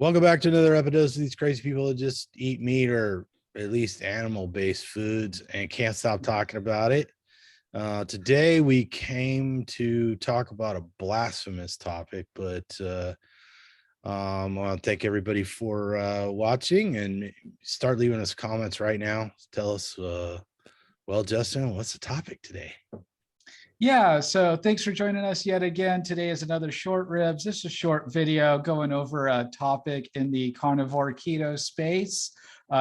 Welcome back to another Epidose of these crazy people that just eat meat or at least animal-based foods and can't stop talking about it. Today we came to talk about a blasphemous topic, but I want to thank everybody for watching and start leaving us comments right now. Tell us, well, Justin, what's the topic today? Yeah, so thanks for joining us yet again. Today is another short ribs. This is a short video going over a topic in the carnivore keto space.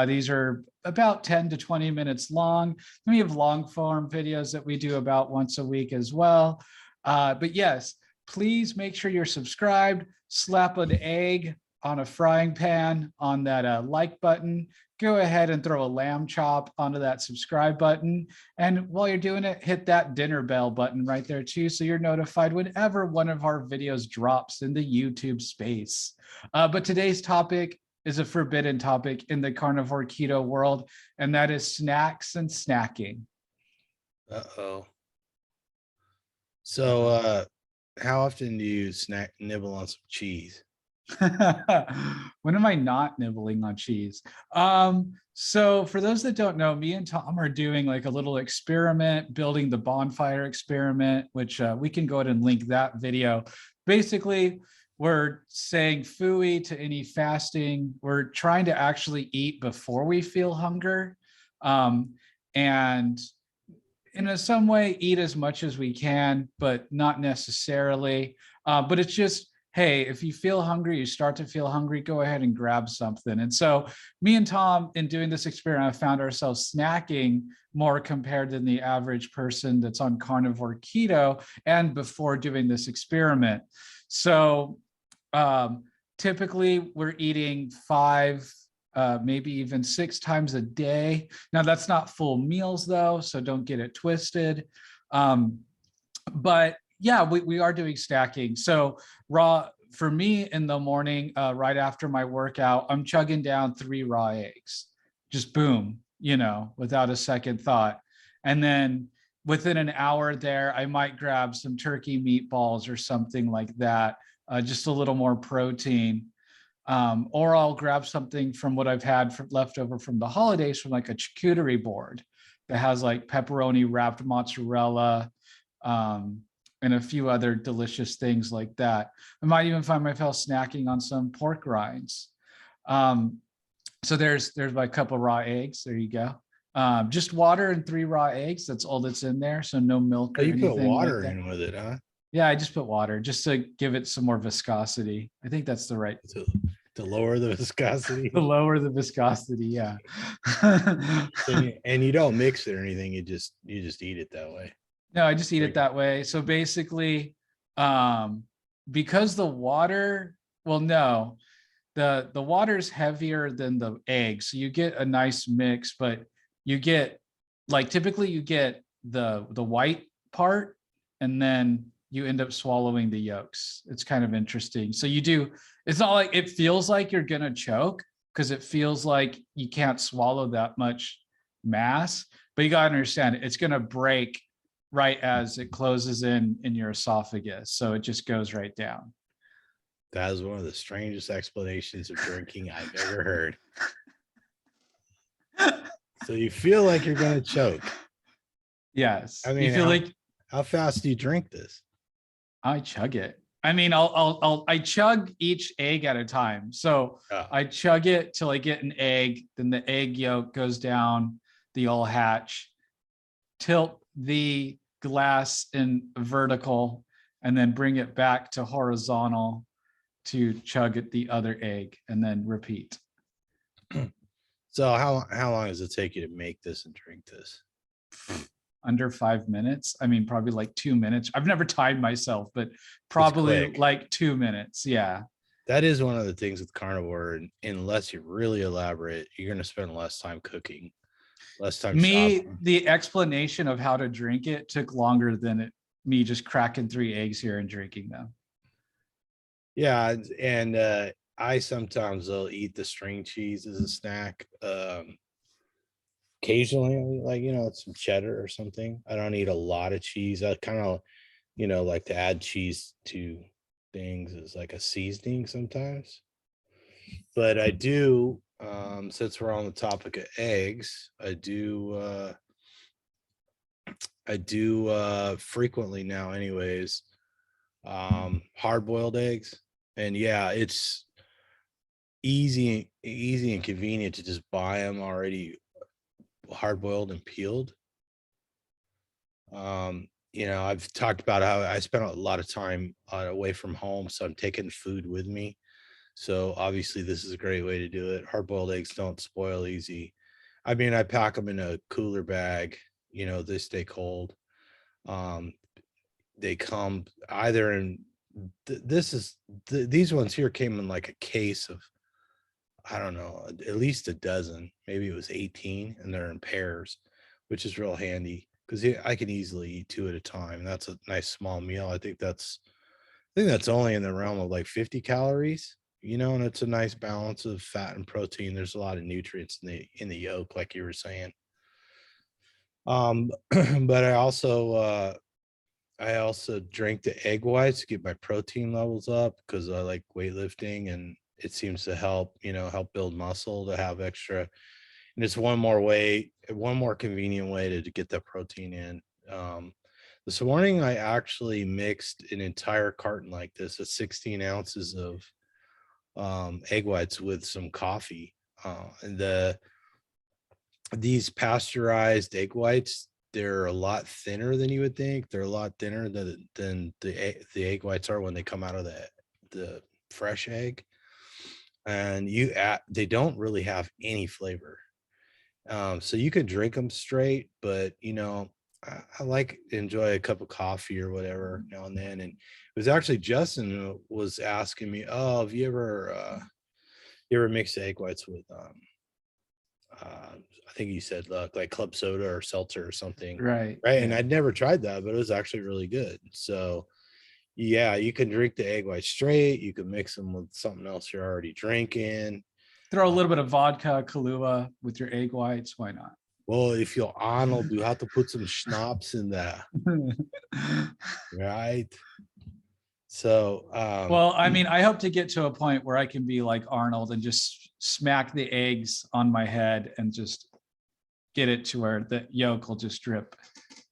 These are about 10 to 20 minutes long. We have long form videos that we do about once a week as well. But yes, please make sure you're subscribed, slap an egg on a frying pan on that like button. Go ahead and throw a lamb chop onto that subscribe button. And while you're doing it, hit that dinner bell button right there too, so you're notified whenever one of our videos drops in the YouTube space. But today's topic is a forbidden topic in the carnivore keto world, and that is snacks and snacking. Uh-oh. So how often do you nibble on some cheese? When am I not nibbling on cheese? So for those that don't know, me and Tom are doing like a little experiment, building the bonfire experiment, which we can go ahead and link that video. Basically, we're saying phooey to any fasting. We're trying to actually eat before we feel hunger. And in some way, eat as much as we can, but not necessarily. But it's just, hey, if you feel hungry, you start to feel hungry, go ahead and grab something. And so me and Tom, in doing this experiment, found ourselves snacking more compared than the average person that's on carnivore keto and before doing this experiment. So typically we're eating 5, maybe even 6 times a day. Now that's not full meals though, so don't get it twisted. But yeah, we are doing stacking. So for me in the morning, right after my workout, I'm chugging down 3 raw eggs, just boom, without a second thought. And then within an hour there, I might grab some turkey meatballs or something like that, just a little more protein. Or I'll grab something from what I've had left over from the holidays from like a charcuterie board that has like pepperoni wrapped mozzarella, and a few other delicious things like that. I might even find myself snacking on some pork rinds. So there's my cup of raw eggs. There you go. Just water and 3 raw eggs. That's all that's in there. So no milk or anything. You put water like in with it, huh? Yeah, I just put water just to give it some more viscosity. I think that's the right. To lower the viscosity. To lower the viscosity, yeah. And you don't mix it or anything. You just eat it that way. No, I just eat it that way. So basically, because the water, well, no, the water is heavier than the egg. So you get a nice mix, but you get typically you get the white part and then you end up swallowing the yolks. It's kind of interesting. So it's not like it feels like you're going to choke because it feels like you can't swallow that much mass, but you got to understand it's going to break right as it closes in your esophagus. So it just goes right down. That is one of the strangest explanations of drinking I've ever heard. So you feel like you're going to choke. Yes. I mean, you feel how fast do you drink this? I chug it. I mean, I chug each egg at a time. So I chug it till I get an egg. Then the egg yolk goes down the old hatch, tilt the glass in vertical, and then bring it back to horizontal to chug at the other egg, and then repeat. So how long does it take you to make this and drink this? Under 5 minutes. I mean, probably like 2 minutes. I've never timed myself, but probably like 2 minutes. Yeah. That is one of the things with carnivore. Unless you're really elaborate, you're going to spend less time cooking, less time shopping. The explanation of how to drink it took longer than me just cracking 3 eggs here and drinking them. Yeah. And I sometimes will eat the string cheese as a snack. Occasionally, like, some cheddar or something. I don't eat a lot of cheese. I kind of, like to add cheese to things as like a seasoning sometimes. But I do, since we're on the topic of eggs, I do frequently now anyways, hard boiled eggs. And yeah, it's easy and convenient to just buy them already hard boiled and peeled. I've talked about how I spent a lot of time away from home, so I'm taking food with me. So obviously this is a great way to do it. Hard boiled eggs don't spoil easy. I mean, I pack them in a cooler bag, they stay cold. Um, they come either in these ones here came in like a case of, I don't know, at least a dozen, maybe it was 18, and they're in pairs, which is real handy because I can easily eat two at a time. That's a nice small meal. I think that's only in the realm of like 50 calories, and it's a nice balance of fat and protein. There's a lot of nutrients in the yolk, like you were saying. But I also drink the egg whites to get my protein levels up because I like weightlifting, and it seems to help build muscle to have extra. And it's one more convenient way to get that protein in. This morning, I actually mixed an entire carton like this, 16 ounces of egg whites with some coffee. And these pasteurized egg whites, they're a lot thinner than you would think. They're a lot thinner than the egg whites are when they come out of the fresh egg. And they don't really have any flavor. So you could drink them straight, but I like to enjoy a cup of coffee or whatever now and then. And it was actually Justin who was asking me, "Oh, have you ever mixed egg whites with I think you said like club soda or seltzer or something, Right. right?" Yeah. And I'd never tried that, but it was actually really good. So yeah, you can drink the egg white straight. You can mix them with something else you're already drinking. Throw a little bit of vodka, Kahlua with your egg whites. Why not? Well, if you're Arnold, you have to put some schnapps in there, right? So, Well, I mean, I hope to get to a point where I can be like Arnold and just smack the eggs on my head and just get it to where the yolk will just drip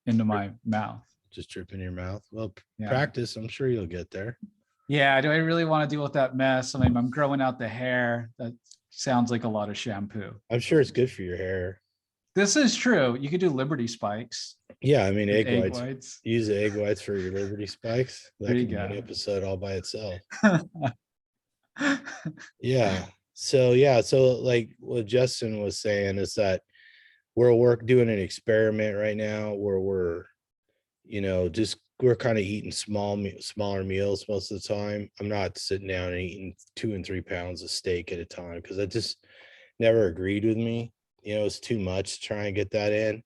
into my mouth. just drip in your mouth. Well, Yeah. practice. I'm sure you'll get there. Yeah. Do I really want to deal with that mess? I mean, I'm growing out the hair. That sounds like a lot of shampoo. I'm sure it's good for your hair. This is true. You could do Liberty spikes. Yeah, I mean, with egg whites. Use the egg whites for your Liberty spikes. That There you could be an go. episode all by itself. Yeah. So like what Justin was saying is that we're doing an experiment right now where we're kind of eating smaller meals most of the time. I'm not sitting down and eating 2 and 3 pounds of steak at a time because that just never agreed with me. It's too much to try and get that in.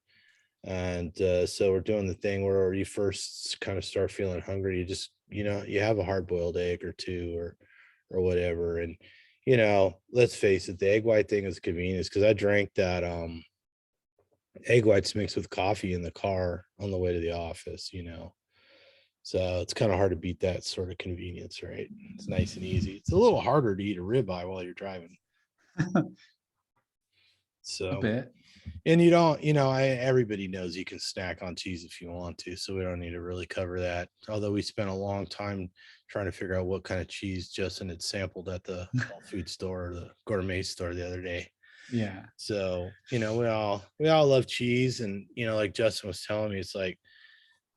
And so we're doing the thing where you first kind of start feeling hungry. You just, you have a hard boiled egg or two or whatever. And, let's face it, the egg white thing is convenience because I drank that egg whites mixed with coffee in the car on the way to the office, So it's kind of hard to beat that sort of convenience, right? It's nice and easy. It's a little harder to eat a ribeye while you're driving. So a bit. And you don't, everybody knows you can snack on cheese if you want to, so we don't need to really cover that. Although we spent a long time trying to figure out what kind of cheese Justin had sampled at the health food store or the gourmet store the other day. Yeah. So, we all love cheese, and like Justin was telling me, it's like,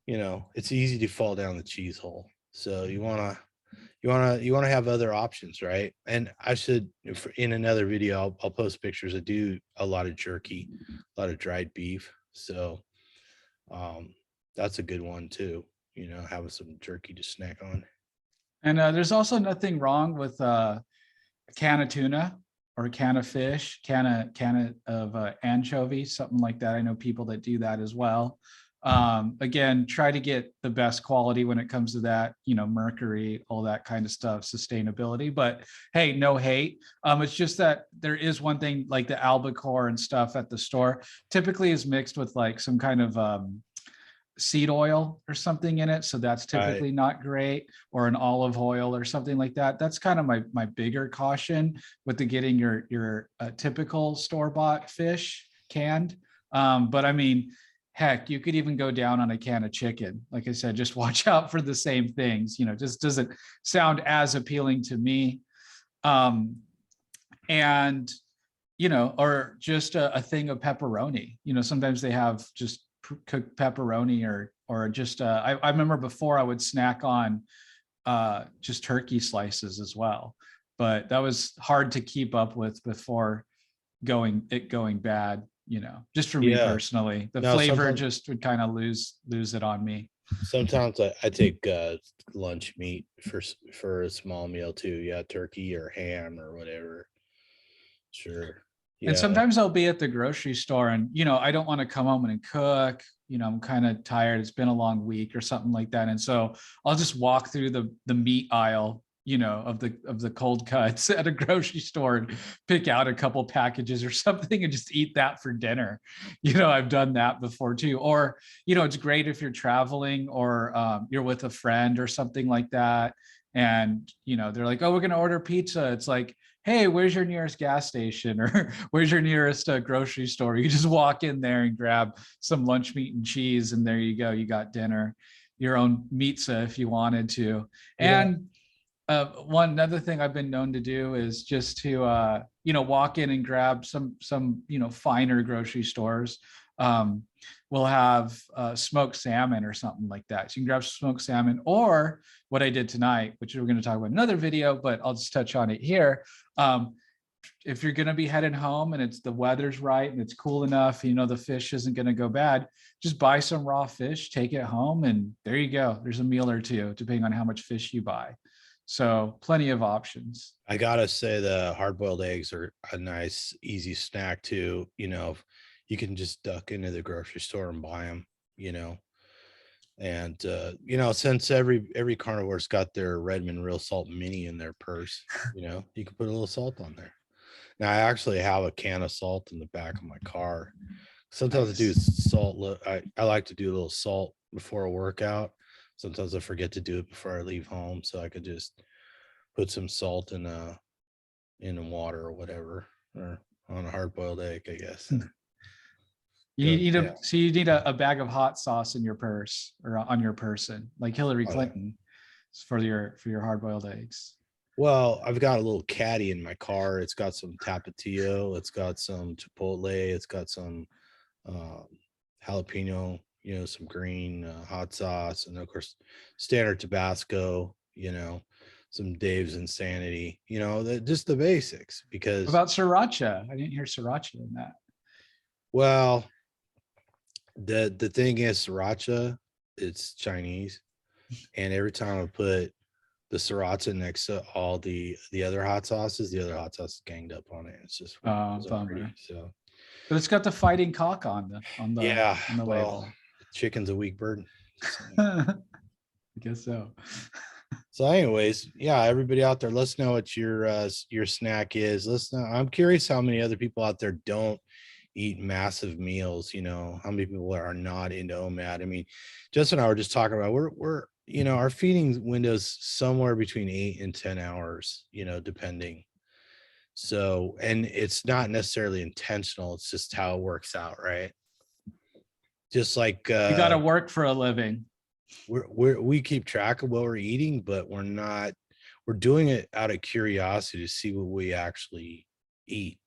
it's easy to fall down the cheese hole. So you want to have other options, right? And I should, in another video, I'll post pictures. I do a lot of jerky, a lot of dried beef. So that's a good one too, having some jerky to snack on. And there's also nothing wrong with a can of tuna or a can of fish, can of anchovies, something like that. I know people that do that as well. Again, try to get the best quality when it comes to that, mercury, all that kind of stuff, sustainability. But hey, no hate. It's just that there is one thing like the albacore and stuff at the store typically is mixed with like some kind of seed oil or something in it. So that's typically not great, or an olive oil or something like that. That's kind of my bigger caution with the getting your typical store-bought fish canned. But I mean, heck, you could even go down on a can of chicken. Like I said, just watch out for the same things. Just doesn't sound as appealing to me. And or just a thing of pepperoni. Sometimes they have just cooked pepperoni, or just I remember before I would snack on just turkey slices as well, but that was hard to keep up with before going bad. Just for me Yeah. personally, the No, flavor sometimes just would kind of lose it on me. sometimes I take lunch meat for a small meal too. Yeah, turkey or ham or whatever. Sure. And Yeah. sometimes I'll be at the grocery store and, I don't want to come home and cook. I'm kind of tired. It's been a long week or something like that. And so I'll just walk through the meat aisle, of the cold cuts at a grocery store and pick out a couple packages or something and just eat that for dinner. I've done that before too. Or, it's great if you're traveling or you're with a friend or something like that. And, they're like, oh, we're going to order pizza. It's like, hey, where's your nearest gas station, or where's your nearest grocery store? You just walk in there and grab some lunch meat and cheese, and there you go. You got dinner, your own pizza if you wanted to. Yeah. And one other thing I've been known to do is just to walk in and grab some finer grocery stores. We'll have smoked salmon or something like that. So you can grab smoked salmon, or what I did tonight, which we're going to talk about in another video, but I'll just touch on it here. If you're going to be heading home and the weather's right and it's cool enough, the fish isn't going to go bad, just buy some raw fish, take it home, and there you go. There's a meal or two, depending on how much fish you buy. So plenty of options. I gotta say the hard-boiled eggs are a nice, easy snack too. You can just duck into the grocery store and buy them, and since every carnivore's got their Redmond Real Salt Mini in their purse, you can put a little salt on there. Now I actually have a can of salt in the back of my car. Sometimes I do salt. I like to do a little salt before a workout. Sometimes I forget to do it before I leave home, so I could just put some salt in the water or whatever, or on a hard-boiled egg, I guess. So you need a bag of hot sauce in your purse or on your person, like Hillary Clinton, for your hard-boiled eggs. Well, I've got a little caddy in my car. It's got some Tapatio. It's got some Chipotle. It's got some jalapeno, some green hot sauce. And of course, standard Tabasco, some Dave's Insanity, just the basics. Because what about sriracha? I didn't hear sriracha in that. Well, the thing is, sriracha, it's Chinese. And every time I put the sriracha next to all the other hot sauces, the other hot sauce is ganged up on it. It's just bummer. So, but it's got the fighting cock on the label. Chicken's a weak bird. I guess so. So, anyways, yeah, everybody out there, let us know what your snack is. Let's know. I'm curious how many other people out there don't eat massive meals. How many people are not into OMAD? I mean, Justin and I were just talking about we're our feeding windows somewhere between 8 and 10 hours, depending. So, and it's not necessarily intentional. It's just how it works out, right? Just like you got to work for a living. We keep track of what we're eating, but we're doing it out of curiosity to see what we actually eat,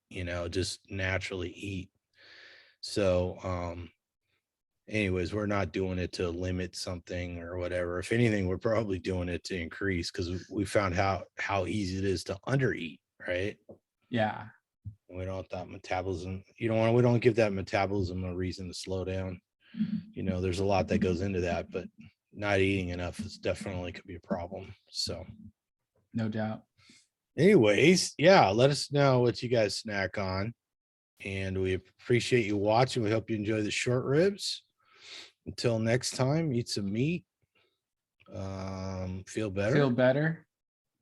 just naturally eat. So, anyways, we're not doing it to limit something or whatever. If anything, we're probably doing it to increase, because we found how easy it is to undereat, right? Yeah. We don't want that metabolism. We don't give that metabolism a reason to slow down. There's a lot that goes into that, but not eating enough is definitely could be a problem. So, no doubt. Anyways, yeah, let us know what you guys snack on. And we appreciate you watching. We hope you enjoy the short ribs. Until next time, eat some meat. Feel better.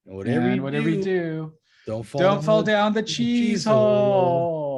And whatever you do, don't fall down the cheese hole.